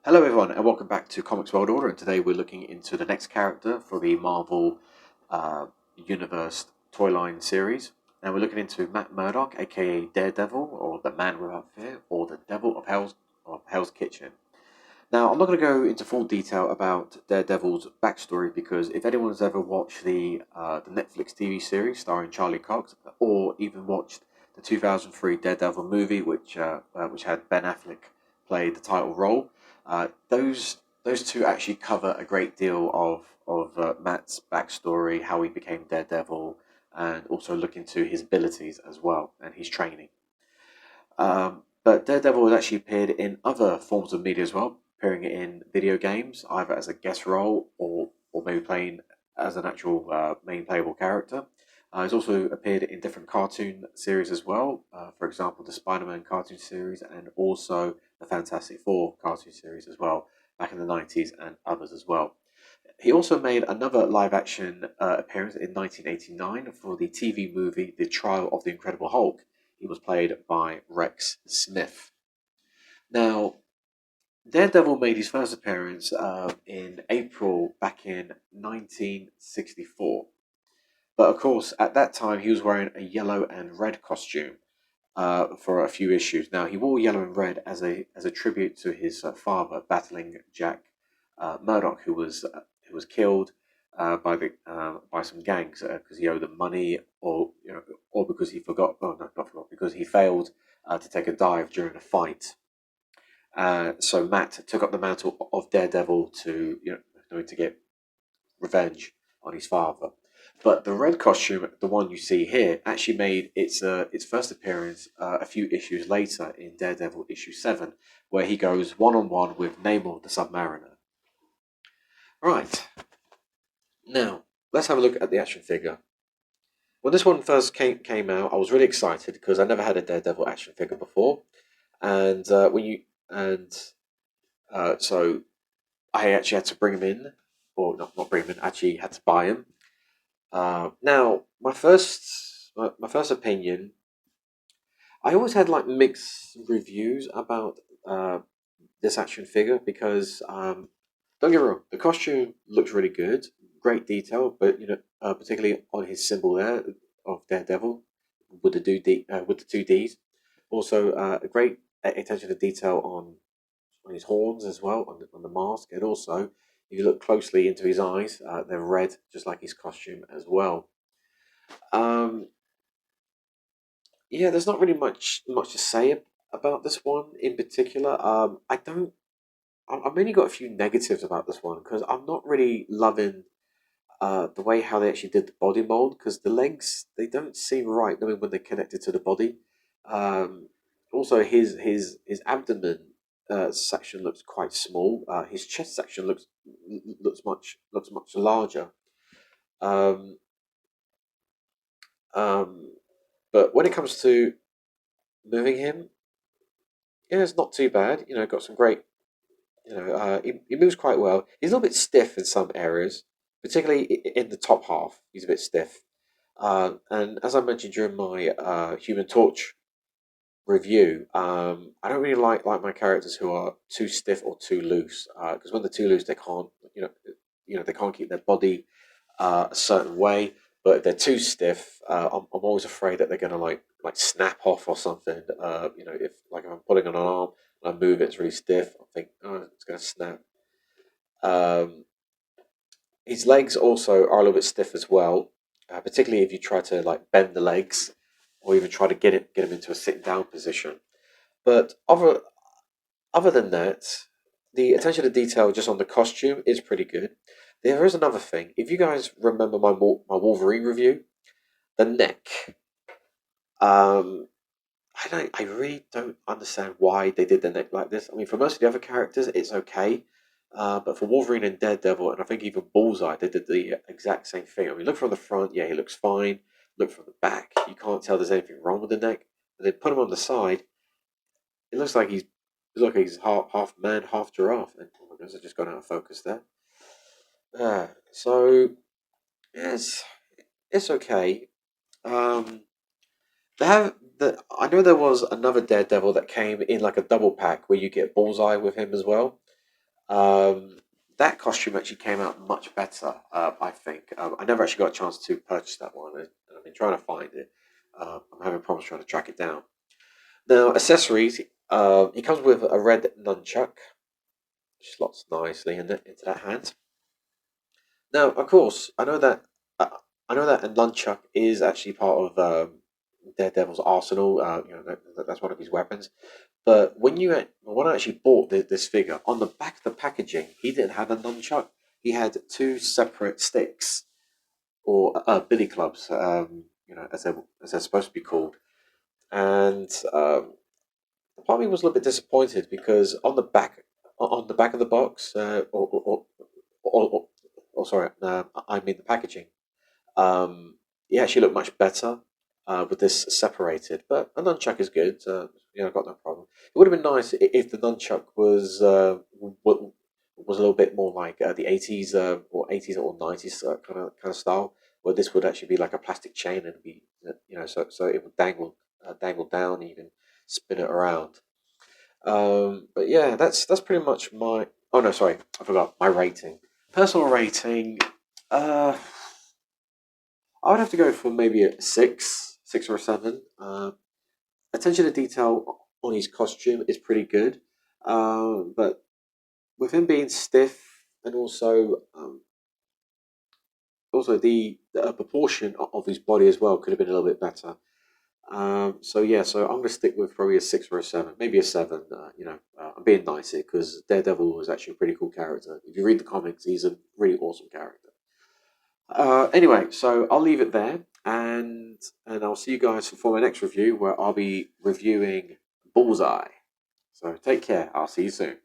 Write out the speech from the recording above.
Hello, everyone, and welcome back to Comics World Order. And today we're looking into the next character for the Marvel Universe toy line series. And we're looking into Matt Murdock, aka Daredevil, or the Man Without Fear, or the Devil of Hell's Kitchen. Now, I'm not going to go into full detail about Daredevil's backstory because if anyone's ever watched the Netflix TV series starring Charlie Cox, or even watched the 2003 Daredevil movie, which had Ben Affleck play the title role, those two actually cover a great deal of Matt's backstory, how he became Daredevil, and also look into his abilities as well and his training. But Daredevil has actually appeared in other forms of media as well, appearing in video games, either as a guest role or maybe playing as an actual main playable character. He's also appeared in different cartoon series as well, for example, the Spider-Man cartoon series and also the Fantastic Four cartoon series as well, back in the 90s and others as well. He also made another live-action appearance in 1989 for the TV movie The Trial of the Incredible Hulk. He was played by Rex Smith. Now, Daredevil made his first appearance in April back in 1964. But of course, at that time, he was wearing a yellow and red costume for a few issues. Now, he wore yellow and red as a tribute to his father battling Jack Murdoch, who was killed by some gangs because he owed them money, or because he forgot. Oh no, not forgot, because he failed to take a dive during a fight. So Matt took up the mantle of Daredevil to get revenge on his father. But the red costume, the one you see here, actually made its first appearance a few issues later in Daredevil issue 7, where he goes one-on-one with Namor the Submariner. Right, now let's have a look at the action figure. When this one first came out, I was really excited because I never had a Daredevil action figure before, and so I actually had to bring him in, or not bring him in, actually had to buy him. Now, my first opinion, I always had like mixed reviews about this action figure because don't get me wrong, the costume looks really good, great detail, but particularly on his symbol there of Daredevil with the two D's. Also, a great attention to detail on his horns as well, on the mask, and also if you look closely into his eyes, they're red, just like his costume as well. Um, yeah, there's not really much to say about this one in particular. I don't. I've mainly got a few negatives about this one because I'm not really loving the way how they actually did the body mold because the legs they don't seem right. I mean, when they're connected to the body. Um, Also, his abdomen section looks quite small. His chest section looks much larger. Um, um, but when it comes to moving him, yeah, it's not too bad. Got some great. He moves quite well. He's a little bit stiff in some areas, particularly in the top half. He's a bit stiff. And as I mentioned during my Human Torch review, I don't really like my characters who are too stiff or too loose. Because when they're too loose, they can't they can't keep their body a certain way. But if they're too stiff, I'm always afraid that they're gonna like snap off or something. If I'm pulling on an arm and I move it, it's really stiff. I think, oh, it's gonna snap. Um, his legs also are a little bit stiff as well, particularly if you try to like bend the legs or even try to get him into a sitting down position. But other than that, the attention to detail just on the costume is pretty good. There is another thing. If you guys remember my Wolverine review, the neck. Um, I really don't understand why they did the neck like this. I mean, for most of the other characters, it's okay. But for Wolverine and Daredevil, and I think even Bullseye, they did the exact same thing. I mean, look from the front, yeah, he looks fine. Look from the back, you can't tell there's anything wrong with the neck. But they put him on the side, it looks like he's half man, half giraffe. And oh my goodness, I just got out of focus there. So yes, it's okay. Um, They have I know there was another Daredevil that came in like a double pack where you get Bullseye with him as well. Um, that costume actually came out much better, I think. I never actually got a chance to purchase that one, and I've been trying to find it. I'm having problems trying to track it down. Now, accessories. It comes with a red nunchuck, which slots nicely into that hand. Now, of course, I know that a nunchuck is actually part of Daredevil's arsenal. That's one of his weapons. But when I actually bought this figure, on the back of the packaging, he didn't have a nunchuck. He had two separate sticks or billy clubs, as they're supposed to be called. And part of me was a little bit disappointed because on the back of the box, sorry, I mean the packaging. It actually looked much better with this separated, but a nunchuck is good. I've got no problem. It would have been nice if the nunchuck was a little bit more like the 80s or 80s or 90s kind of style, where this would actually be like a plastic chain and be so it would dangle down. And you can spin it around. But yeah, that's pretty much my. Oh no, sorry, I forgot my rating. Personal rating. Uh, I would have to go for maybe a 6 or a 7. Attention to detail on his costume is pretty good, but with him being stiff and also the proportion of his body as well could have been a little bit better. So I'm going to stick with probably a 6 or a 7, maybe a 7. I'm being nice here because Daredevil was actually a pretty cool character. If you read the comics, he's a really awesome character. Anyway, so I'll leave it there, and I'll see you guys for my next review where I'll be reviewing Bullseye. So take care. I'll see you soon.